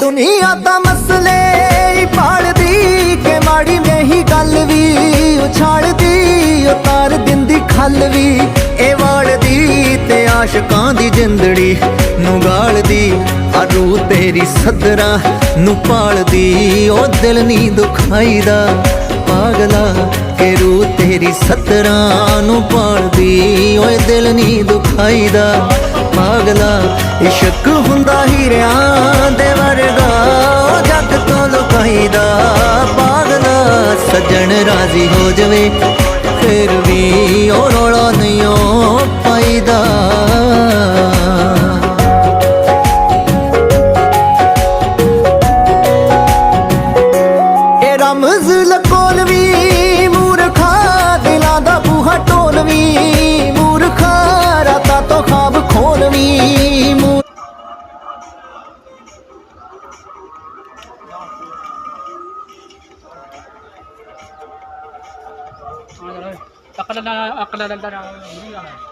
ਦੁਨੀਆ ਤਾਂ ਮਸਲੇ ਹੀ ਪਾਲਦੀ ਕਿ ਮਾੜੀ ਨਹੀਂ ਗੱਲ ਵੀ ਉਛਾਲਦੀ ਉਤਾਰ ਦਿੰਦੀ ਖੱਲ ਵੀ ਇਹ ਵਾਲਦੀ ਤੇ ਆਸ਼ਕਾਂ ਦੀ ਜਿੰਦੜੀ ਨੂੰ ਗਾਲਦੀ ਆ ਰੂਹ ਤੇਰੀ ਸੱਦਰਾਂ ਨੂੰ ਪਾਲਦੀ ਉਹ ਦਿਲ ਨਹੀਂ ਦੁਖਾਈਦਾ ਪਾਗਲਾ ਕਿ ਰੂਹ ਤੇਰੀ ਸੱਦਰਾਂ ਨੂੰ ਪਾਲਦੀ ਓਏ ਦਿਲ ਨਹੀਂ ਦੁਖਾਈਦਾ ਪਾਗਲਾ ਇਸ਼ਕ ਹੁੰਦਾ ਹੀਰਿਆਂ ਦੇ ਵਰਗਾ ਜੱਗ ਤੋਂ ਲੁਕਾਈਦਾ ਪਾਗਲਾ ਸੱਜਣ ਰਾਜ਼ੀ ਹੋ ਜਵੇ ਫਿਰ ਵੀ ਉਹ ਰੌਲਾ ਨਹੀਂ ਪਾਈਦਾ ਇਹ ਰਮਜ਼ ਲਕੋਲ ਵੀ ਮੂਰਖਾ ਦਿਲਾਂ ਦਾ ਬੂਹਾ ਢੋਲ ਵੀ ਮੂਰਖਾ ਰਾਤਾਂ ਤੋਂ ਖਾਬ ਖੋਲ ਵੀ akala na